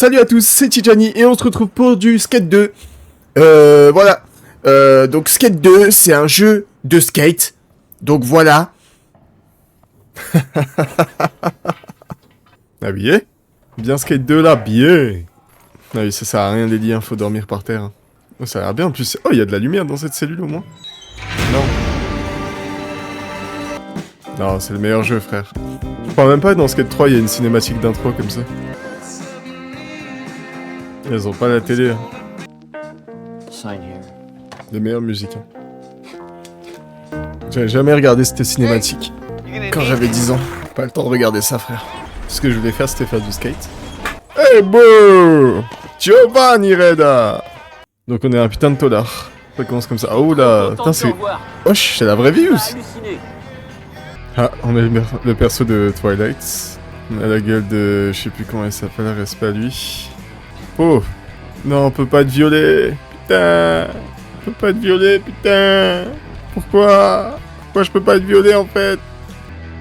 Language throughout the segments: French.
Salut à tous, c'est Tijani et on se retrouve pour du Skate 2. Voilà. Donc Skate 2, c'est un jeu de skate. Donc voilà. Habillé? Bien Skate 2 là, bien. Ah oui, ça sert à rien les liens, faut dormir par terre. Hein. Oh, ça a l'air bien en plus. Oh, il y a de la lumière dans cette cellule au moins. Non. Non, c'est le meilleur jeu, frère. Je crois même pas que dans Skate 3, il y a une cinématique d'intro comme ça. Elles ont pas la télé. Hein. Les meilleures musiques. Hein. J'avais jamais regardé cette cinématique. Quand j'avais 10 ans. Pas le temps de regarder ça, frère. Ce que je voulais faire, c'était faire du skate. Hey, bro! Giovanni Reda! Donc on est un putain de tolard. Ça commence comme ça. Oh là! Putain, c'est... Wesh, c'est la vraie vie aussi! Ah, on a le perso de Twilight. On a la gueule de... Je sais plus comment elle s'appelle, respect à lui. Oh! Non, on peut pas être violé! Putain! On peut pas être violé, putain! Pourquoi? Pourquoi je peux pas être violé en fait?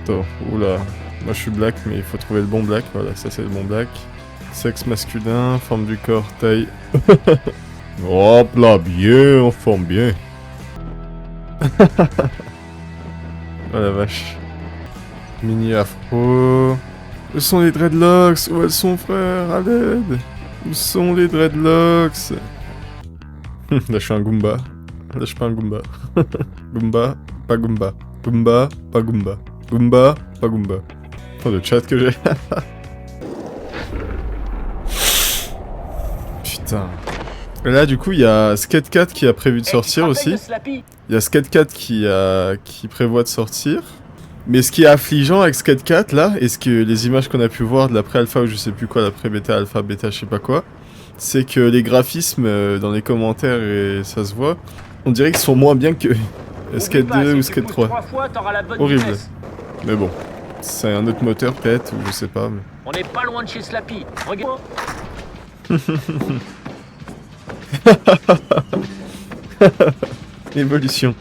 Attends, oula. Moi je suis black, mais il faut trouver le bon black. Voilà, ça c'est le bon black. Sexe masculin, forme du corps, taille. Hop là, bien, on forme bien. Oh la vache. Mini afro. Où sont les dreadlocks? Où elles sont, frère? À l'aide. Où sont les dreadlocks? Là je suis un Goomba. Là je suis pas un Goomba. Goomba, pas Goomba. Goomba, pas Goomba. Goomba, pas Goomba. Oh le chat que j'ai. Putain. Et là du coup il y a Skate 4 qui a prévu de sortir aussi. Il y a Skate 4 qui prévoit de sortir. Mais ce qui est affligeant avec Skate 4 là, et ce que les images qu'on a pu voir de la pré-alpha ou je sais plus quoi, la pré-bêta, alpha, bêta, je sais pas quoi, c'est que les graphismes dans les commentaires, et ça se voit, on dirait qu'ils sont moins bien que Skate 2 ou Skate 3. Horrible. Mais bon, c'est un autre moteur peut-être, ou je sais pas. Mais... On n'est pas loin de chez Slappy. Regarde. Évolution.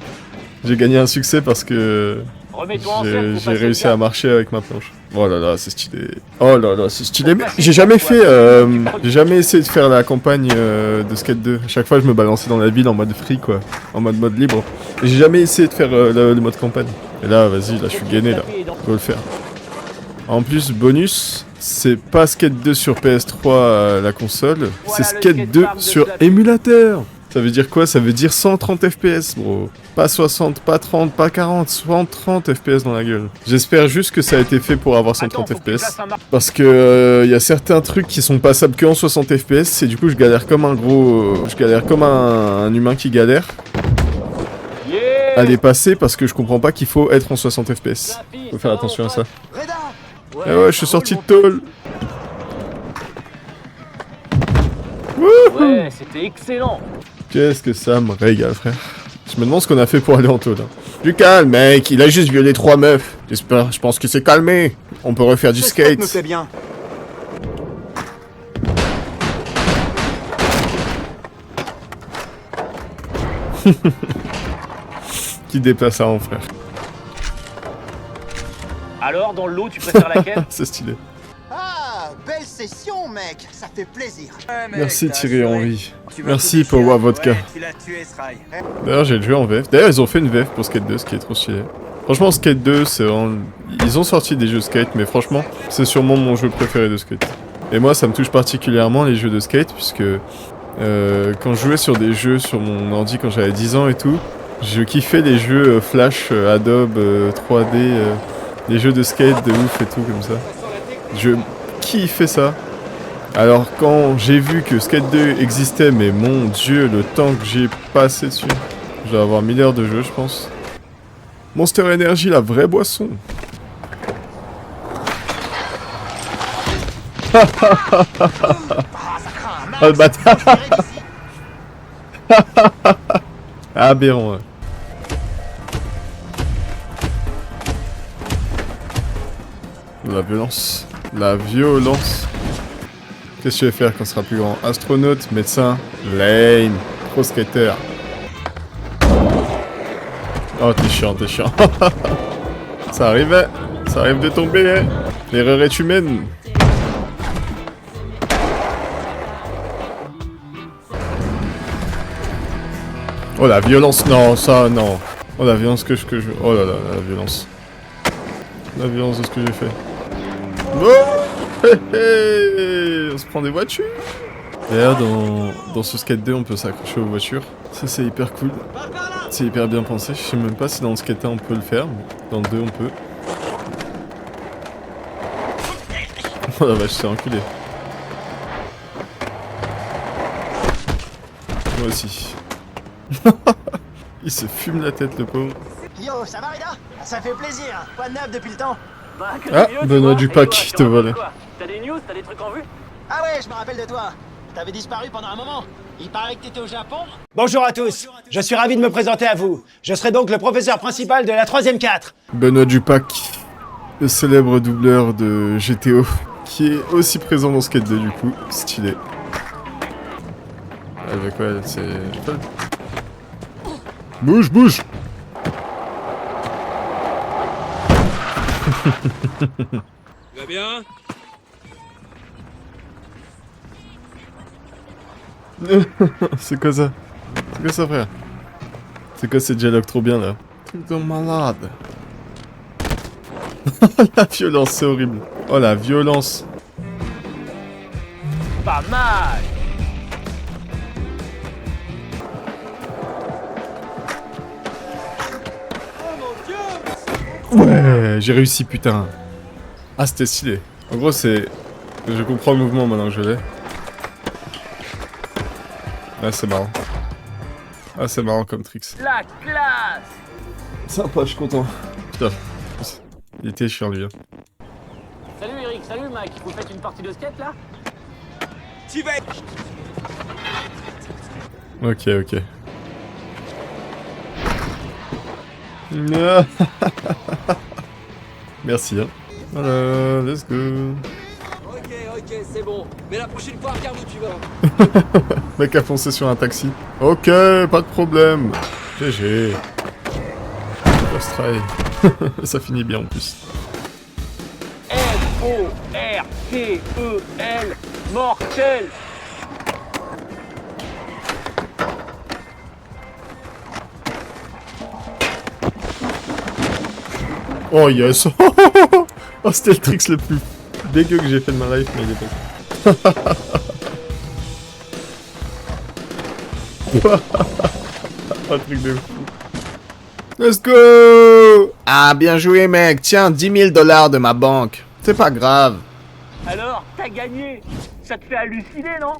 J'ai gagné un succès parce que j'ai réussi à marcher avec ma planche. Oh là là, c'est stylé. Oh là là, c'est stylé. Mais j'ai jamais fait, j'ai jamais essayé de faire la campagne de Skate 2. À chaque fois, je me balançais dans la ville en mode free, quoi, en mode libre. Et j'ai jamais essayé de faire le mode campagne. Et là, vas-y, là, je suis gainé là. Faut le faire. En plus, bonus, c'est pas Skate 2 sur PS3 la console, c'est Skate 2 sur émulateur. Ça veut dire quoi? Ça veut dire 130 FPS, bro. Pas 60, pas 30, pas 40, 130 FPS dans la gueule. J'espère juste que ça a été fait pour avoir 130 FPS. Parce que y a certains trucs qui sont passables que en 60 FPS, et du coup je galère comme un gros... je galère comme un humain qui galère à les passer parce que je comprends pas qu'il faut être en 60 FPS. Faut faire attention à ça. Eh ouais, je suis sorti de tôle. Ouais, c'était excellent. Qu'est-ce que ça me régale, frère. Je me demande ce qu'on a fait pour aller en tôle. Hein. Du calme, mec, il a juste violé 3 meufs. J'espère, je pense que c'est calmé. On peut refaire du skate. Me fait bien. Qui déplace ça en frère. Alors, dans l'eau, tu préfères laquelle? C'est stylé. Ah, belle session, mec. Ça fait plaisir. Merci Thierry Henry. Merci pour Wa Vodka. D'ailleurs, j'ai le jeu en VF. D'ailleurs, ils ont fait une VF pour Skate 2, ce qui est trop stylé. Franchement, Skate 2, c'est vraiment... Ils ont sorti des jeux skate, mais franchement, c'est sûrement mon jeu préféré de skate. Et moi, ça me touche particulièrement les jeux de skate, puisque quand je jouais sur des jeux sur mon ordi quand j'avais 10 ans et tout, je kiffais les jeux Flash, Adobe, 3D, les jeux de skate de ouf et tout comme ça. Je kiffais ça. Alors quand j'ai vu que Skate 2 existait, mais mon dieu, le temps que j'ai passé dessus. Je dois avoir 1000 heures de jeu, je pense. Monster Energy, la vraie boisson. Oh le bâtard. Aberrant, ouais. La violence. La violence. Qu'est-ce que tu veux faire quand tu seras plus grand? Astronaute, médecin, lame, pro skater. Oh, t'es chiant, t'es chiant. Ça arrivait. Ça arrive de tomber, hein. L'erreur est humaine. Oh la violence, non, ça, non. Oh la violence que je... Oh là là, la violence. La violence de ce que j'ai fait. Oh hé, hé, on se prend des voitures. D'ailleurs, dans ce Skate 2, on peut s'accrocher aux voitures. Ça, c'est hyper cool. C'est hyper bien pensé. Je sais même pas si dans le Skate 1, on peut le faire. Mais dans le 2, on peut. Oh la vache, c'est enculé. Moi aussi. Il se fume la tête, le pauvre. Yo, ça va, Rida? Ça fait plaisir. Quoi de neuf depuis le temps? Bah, que Ah, c'est mieux, tu Benoît vois. Dupac Et toi, qui tu te racontes volait. quoi? T'as des news, t'as des trucs en vue? Ah ouais, je me rappelle de toi. T'avais disparu pendant un moment. Il paraît que t'étais au Japon. Bonjour à tous, je suis ravi de me présenter à vous. Je serai donc le professeur principal de la 3e 4. Benoît Dupac, le célèbre doubleur de GTO, qui est aussi présent dans Skate 2 du coup, stylé. Avec quoi, c'est... Bouge, bouge. Va bien? C'est quoi ça? C'est quoi ça, frère? C'est quoi ces dialogues trop bien là? Truc de malade. La violence, c'est horrible. Oh la violence. Pas mal. Ouais, j'ai réussi, putain. Ah, c'était stylé. En gros, c'est... Je comprends le mouvement maintenant que je l'ai. Ah, c'est marrant. Ah, c'est marrant comme tricks. La classe. Sympa, je suis content. Putain. Il était chiant, lui. Hein. Salut Eric, salut Mike. Vous faites une partie de skate là? T'y vas! Ok, ok. Merci, hein. Voilà, let's go. Ok, c'est bon. Mais la prochaine fois, regarde où tu vas. Mec a foncé sur un taxi. Ok, pas de problème. GG. First try. Ça finit bien en plus. M-O-R-T-E-L. Mortel. Oh yes. Oh, c'était le tricks le plus dégueu que j'ai fait de ma life, mais il est pas. Un truc de fou. Let's go. Ah, bien joué, mec. Tiens, 10 000 $ de ma banque. C'est pas grave. Alors, t'as gagné. Ça te fait halluciner, non?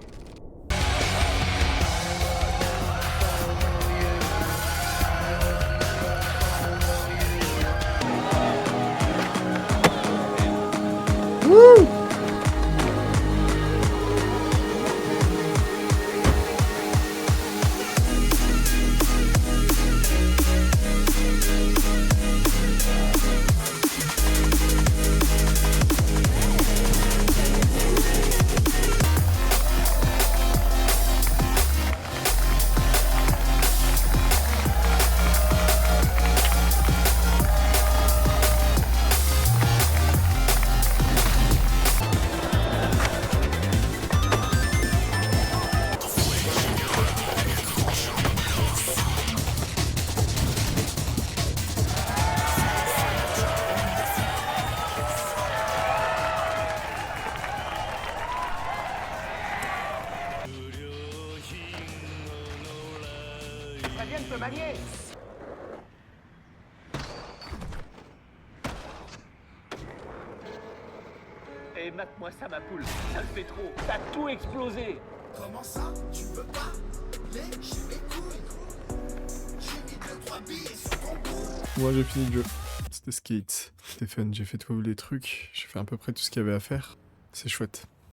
Ça vient de te manier. Et mate-moi ça, ma poule. Ça le fait trop. T'as tout explosé. Comment ça, tu veux pas? Mais j'ai mes couilles. J'ai mis 2-3 billes sur ton cou. Moi, j'ai fini le jeu. C'était skate. C'était fun. J'ai fait tous les trucs. J'ai fait à peu près tout ce qu'il y avait à faire. C'est chouette.